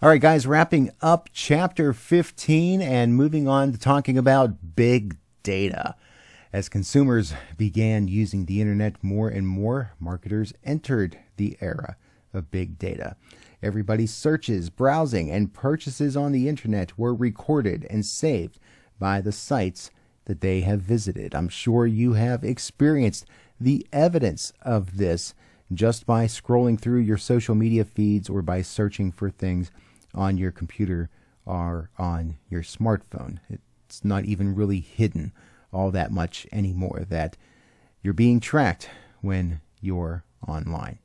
All right, guys, wrapping up chapter 15 and moving on to talking about big data. As consumers began using the internet more and more, marketers entered the era of big data. Everybody's searches, browsing, and purchases on the internet were recorded and saved by the sites that they have visited. I'm sure you have experienced the evidence of this just by scrolling through your social media feeds or by searching for things on your computer or on your smartphone. It's not even really hidden all that much anymore that you're being tracked when you're online.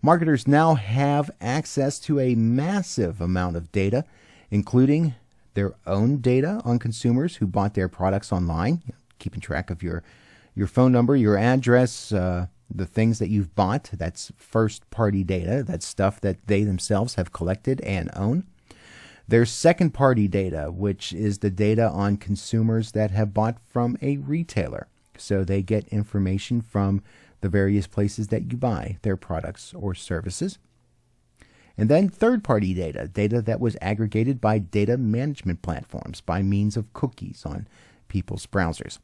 Marketers now have access to a massive amount of data, including their own data on consumers who bought their products online, keeping track of your phone number, your address, the things that you've bought. That's first-party data. That's stuff that they themselves have collected and own. There's second-party data, which is the data on consumers that have bought from a retailer. So they get information from the various places that you buy their products or services. And then third-party data, data that was aggregated by data management platforms by means of cookies on people's browsers.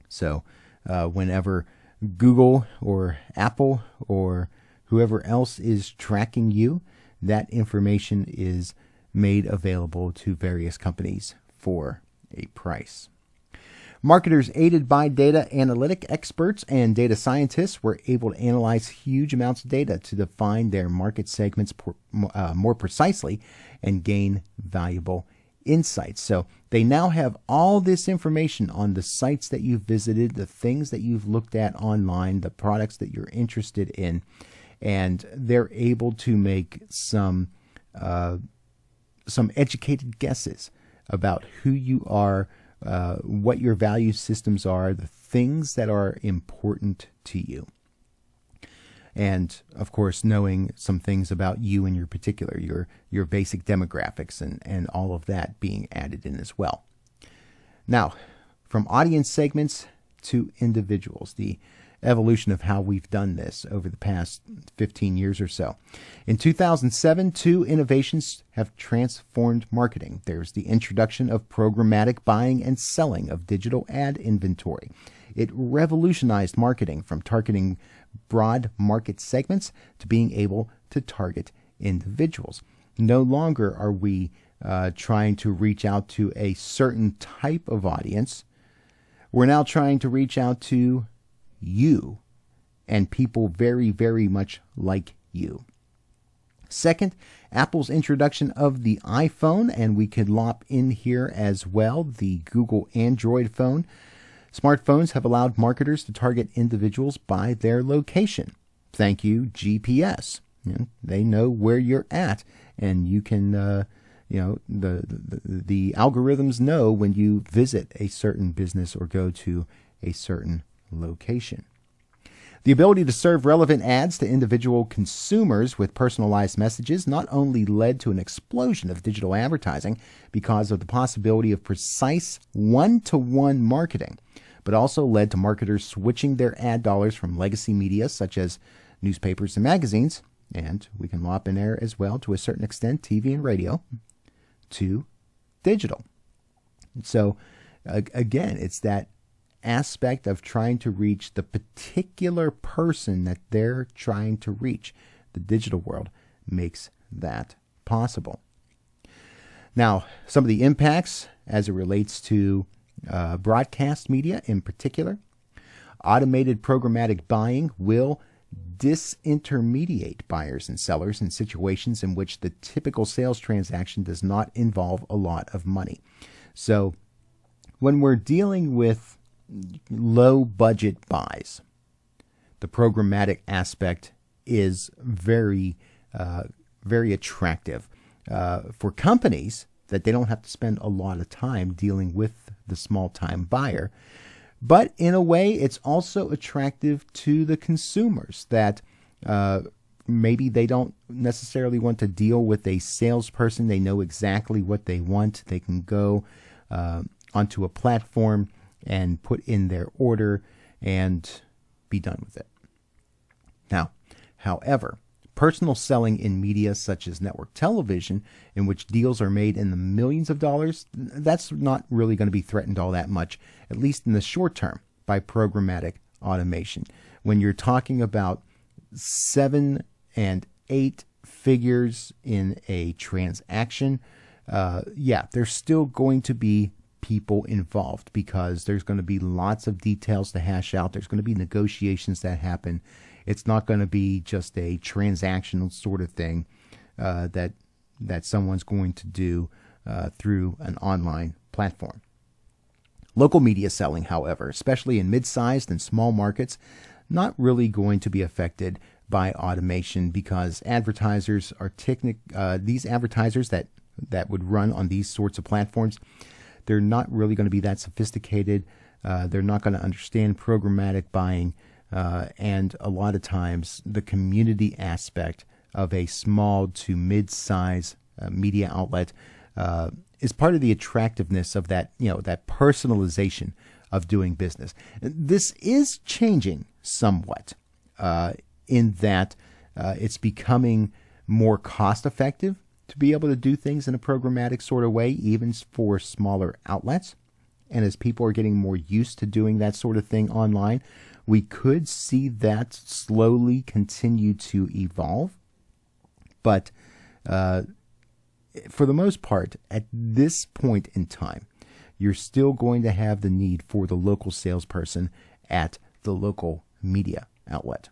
So whenever Google or Apple or whoever else is tracking you, that information is made available to various companies for a price. Marketers aided by data analytic experts and data scientists were able to analyze huge amounts of data to define their market segments more precisely and gain valuable insights. So they now have all this information on the sites that you've visited, the things that you've looked at online, the products that you're interested in, and they're able to make some educated guesses about who you are, what your value systems are, the things that are important to you. And, of course, knowing some things about you in your particular, your basic demographics and all of that being added in as well. Now, from audience segments to individuals, the evolution of how we've done this over the past 15 years or so. In 2007, two innovations have transformed marketing. There's the introduction of programmatic buying and selling of digital ad inventory. It revolutionized marketing from targeting broad market segments to being able to target individuals. No longer are we trying to reach out to a certain type of audience. We're now trying to reach out to you and people very, very much like you. Second, Apple's introduction of the iPhone, and we could lop in here as well the Google Android phone. Smartphones have allowed marketers to target individuals by their location. Thank you, GPS. They know where you're at, and you can, the algorithms know when you visit a certain business or go to a certain location. The ability to serve relevant ads to individual consumers with personalized messages not only led to an explosion of digital advertising because of the possibility of precise one-to-one marketing, but also led to marketers switching their ad dollars from legacy media such as newspapers and magazines, and we can lop in there as well to a certain extent TV and radio, to digital. So again, it's that aspect of trying to reach the particular person that they're trying to reach. The digital world makes that possible. Now, some of the impacts as it relates to broadcast media in particular. Automated programmatic buying will disintermediate buyers and sellers in situations in which the typical sales transaction does not involve a lot of money. So when we're dealing with low budget buys, the programmatic aspect is very attractive for companies that they don't have to spend a lot of time dealing with the small-time buyer. But in a way, it's also attractive to the consumers that maybe they don't necessarily want to deal with a salesperson. They know exactly what they want. They can go onto a platform and put in their order and be done with it. Now, however, Personal selling in media such as network television, in which deals are made in the millions of dollars, that's not really going to be threatened all that much, at least in the short term, by programmatic automation. When you're talking about 7 and 8 figures in a transaction, there's still going to be people involved because there's going to be lots of details to hash out. There's going to be negotiations that happen. It's not going to be just a transactional sort of thing that someone's going to do through an online platform. Local media selling, however, especially in mid-sized and small markets, not really going to be affected by automation because advertisers are these advertisers that would run on these sorts of platforms, they're not really going to be that sophisticated. They're not going to understand programmatic buying. And a lot of times the community aspect of a small to mid-size media outlet is part of the attractiveness of that, that personalization of doing business. This is changing somewhat in that it's becoming more cost-effective to be able to do things in a programmatic sort of way, even for smaller outlets. And as people are getting more used to doing that sort of thing online, we could see that slowly continue to evolve. But for the most part, at this point in time, you're still going to have the need for the local salesperson at the local media outlet.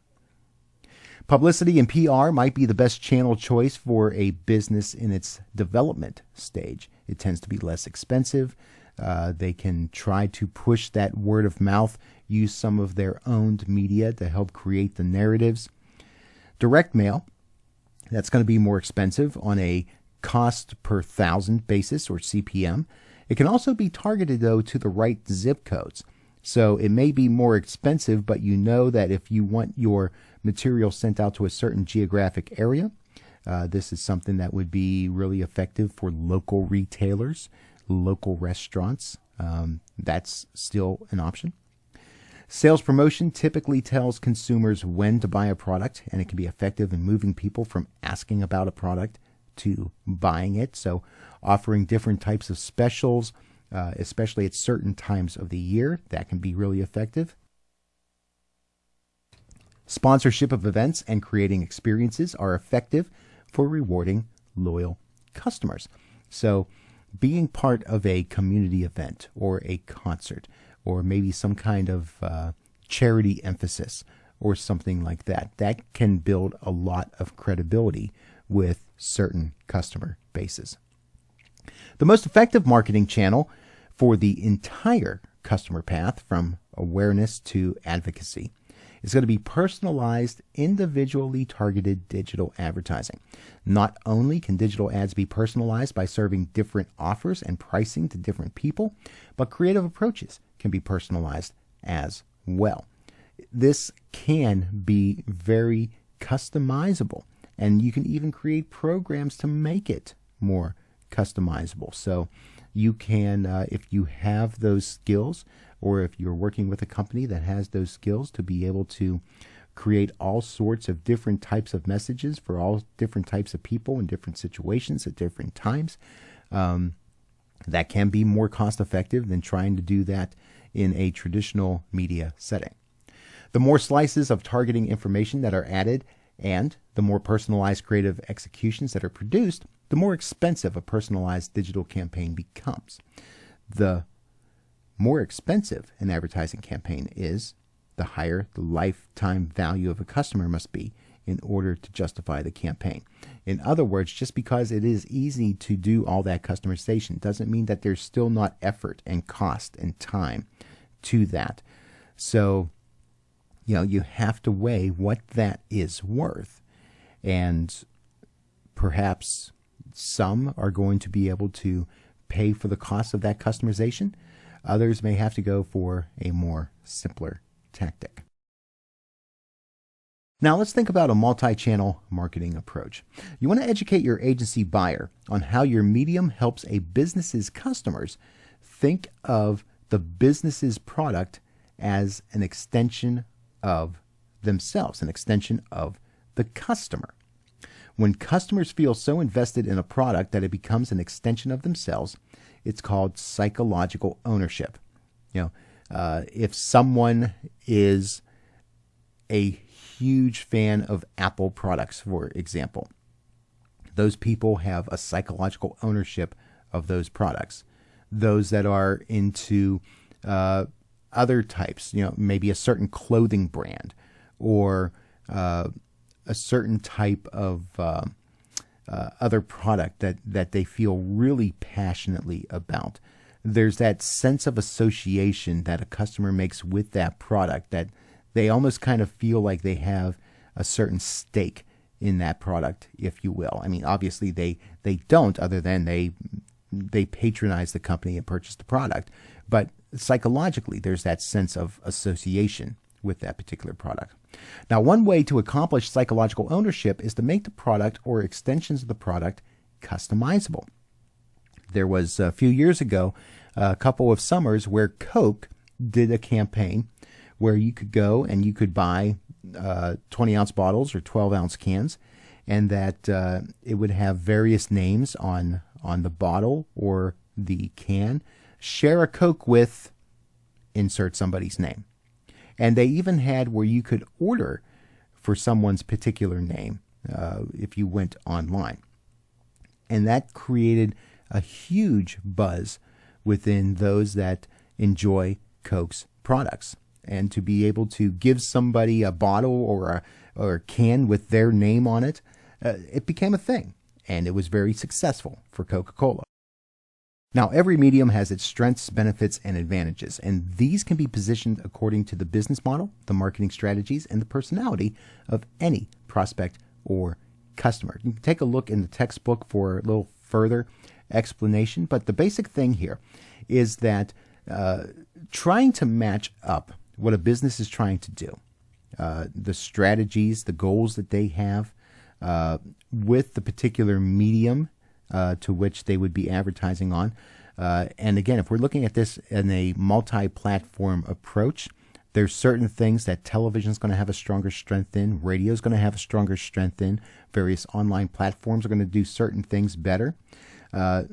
Publicity and PR might be the best channel choice for a business in its development stage. It tends to be less expensive. They can try to push that word of mouth, use some of their owned media to help create the narratives. Direct mail, that's going to be more expensive on a cost per thousand basis or CPM. It can also be targeted, though, to the right zip codes. So it may be more expensive, but you know that if you want your material sent out to a certain geographic area, this is something that would be really effective for local retailers, local restaurants. That's still an option. Sales promotion typically tells consumers when to buy a product, and it can be effective in moving people from asking about a product to buying it. So offering different types of specials, especially at certain times of the year, that can be really effective. Sponsorship of events and creating experiences are effective for rewarding loyal customers. So being part of a community event or a concert or maybe some kind of charity emphasis or something like that, that can build a lot of credibility with certain customer bases. The most effective marketing channel for the entire customer path from awareness to advocacy is going to be personalized, individually targeted digital advertising. Not only can digital ads be personalized by serving different offers and pricing to different people, but creative approaches can be personalized as well. This can be very customizable, and you can even create programs to make it more customizable. So you can, if you have those skills, or if you're working with a company that has those skills, to be able to create all sorts of different types of messages for all different types of people in different situations at different times, that can be more cost effective than trying to do that in a traditional media setting. The more slices of targeting information that are added and the more personalized creative executions that are produced, the more expensive a personalized digital campaign becomes. The more expensive an advertising campaign is, the higher the lifetime value of a customer must be in order to justify the campaign. In other words, just because it is easy to do all that customization doesn't mean that there's still not effort and cost and time to that. So, you have to weigh what that is worth. And perhaps some are going to be able to pay for the cost of that customization. Others may have to go for a more simpler tactic. Now let's think about a multi-channel marketing approach. You want to educate your agency buyer on how your medium helps a business's customers think of the business's product as an extension of themselves, an extension of the customer. When customers feel so invested in a product that it becomes an extension of themselves, it's called psychological ownership. If someone is a huge fan of Apple products, for example, those people have a psychological ownership of those products. Those that are into other types, maybe a certain clothing brand or a certain type of other product that they feel really passionately about. There's that sense of association that a customer makes with that product that they almost kind of feel like they have a certain stake in that product, if you will. I mean, obviously they don't, other than they patronize the company and purchase the product. But psychologically, there's that sense of association with that particular product. Now, one way to accomplish psychological ownership is to make the product or extensions of the product customizable. There was a few years ago, a couple of summers where Coke did a campaign where you could go and you could buy 20-ounce bottles or 12-ounce cans, and that it would have various names on the bottle or the can. Share a Coke with, insert somebody's name. And they even had where you could order for someone's particular name if you went online. And that created a huge buzz within those that enjoy Coke's products. And to be able to give somebody a bottle or a can with their name on it, it became a thing. And it was very successful for Coca-Cola. Now, every medium has its strengths, benefits, and advantages, and these can be positioned according to the business model, the marketing strategies, and the personality of any prospect or customer. You can take a look in the textbook for a little further explanation, but the basic thing here is that trying to match up what a business is trying to do, the strategies, the goals that they have with the particular medium to which they would be advertising on. And again, if we're looking at this in a multi-platform approach, there's certain things that television is going to have a stronger strength in, radio is going to have a stronger strength in, various online platforms are going to do certain things better.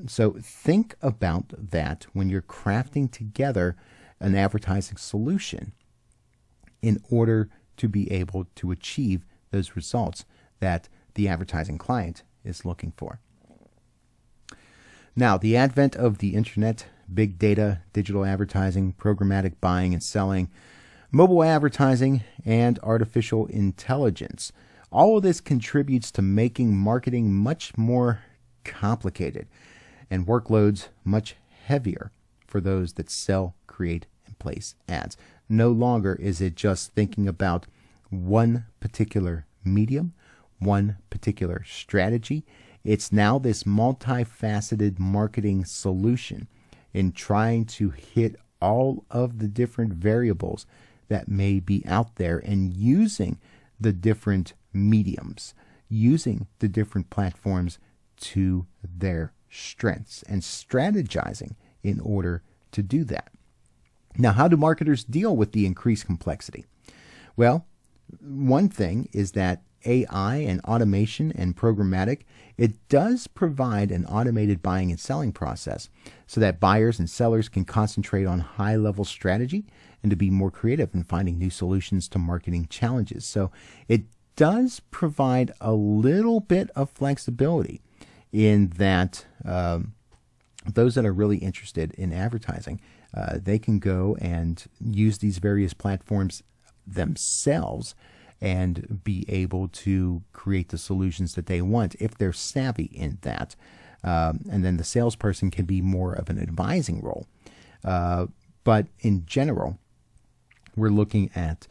So think about that when you're crafting together an advertising solution in order to be able to achieve those results that the advertising client is looking for. Now, the advent of the internet, big data, digital advertising, programmatic buying and selling, mobile advertising, and artificial intelligence. All of this contributes to making marketing much more complicated and workloads much heavier for those that sell, create, and place ads. No longer is it just thinking about one particular medium, one particular strategy. It's now this multifaceted marketing solution in trying to hit all of the different variables that may be out there and using the different mediums, using the different platforms to their strengths and strategizing in order to do that. Now, how do marketers deal with the increased complexity? Well, one thing is that AI and automation and programmatic, it does provide an automated buying and selling process so that buyers and sellers can concentrate on high-level strategy and to be more creative in finding new solutions to marketing challenges. So it does provide a little bit of flexibility in that those that are really interested in advertising, they can go and use these various platforms themselves and be able to create the solutions that they want if they're savvy in that. And then the salesperson can be more of an advising role. But in general, we're looking at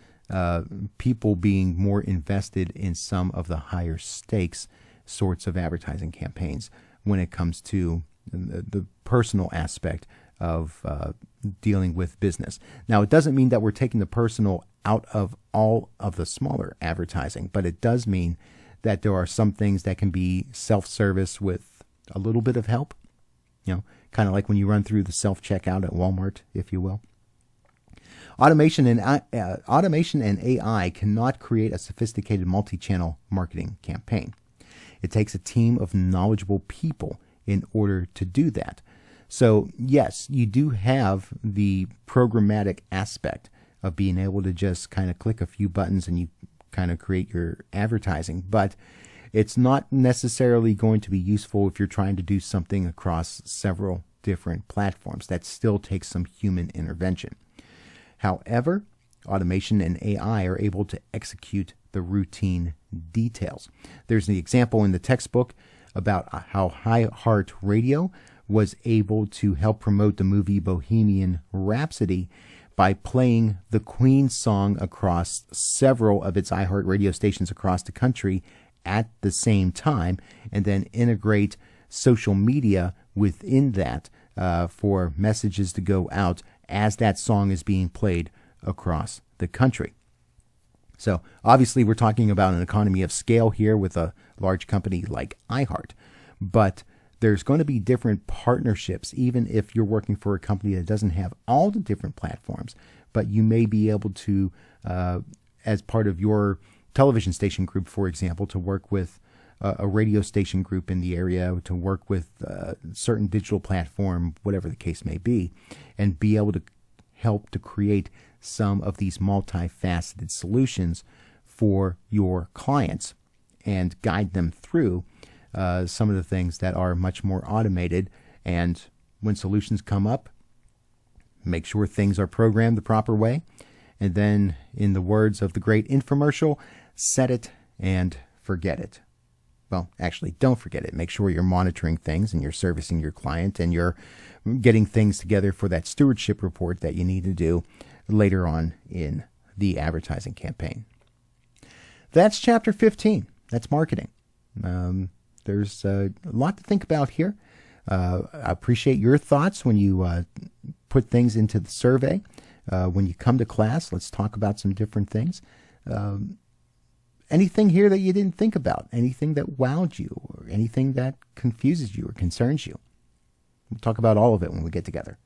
people being more invested in some of the higher stakes sorts of advertising campaigns when it comes to the personal aspect of dealing with business. Now, it doesn't mean that we're taking the personal out of all of the smaller advertising, but it does mean that there are some things that can be self-service with a little bit of help, kind of like when you run through the self-checkout at Walmart, if you will. Automation and AI cannot create a sophisticated multi-channel marketing campaign. It takes a team of knowledgeable people in order to do that. So yes, you do have the programmatic aspect of being able to just kind of click a few buttons and you kind of create your advertising, but it's not necessarily going to be useful if you're trying to do something across several different platforms. That still takes some human intervention. However, automation and AI are able to execute the routine details. There's the example in the textbook about how iHeartRadio was able to help promote the movie Bohemian Rhapsody by playing the Queen song across several of its iHeart radio stations across the country at the same time, and then integrate social media within that for messages to go out as that song is being played across the country. So obviously we're talking about an economy of scale here with a large company like iHeart, but there's going to be different partnerships, even if you're working for a company that doesn't have all the different platforms, but you may be able to, as part of your television station group, for example, to work with a radio station group in the area, to work with a certain digital platform, whatever the case may be, and be able to help to create some of these multifaceted solutions for your clients and guide them through some of the things that are much more automated. And when solutions come up, make sure things are programmed the proper way. And then, in the words of the great infomercial, set it and forget it. Well, actually, don't forget it. Make sure you're monitoring things and you're servicing your client and you're getting things together for that stewardship report that you need to do later on in the advertising campaign. That's chapter 15. That's marketing. There's a lot to think about here. I appreciate your thoughts when you put things into the survey. When you come to class, let's talk about some different things. Anything here that you didn't think about? Anything that wowed you? Or anything that confuses you or concerns you? We'll talk about all of it when we get together.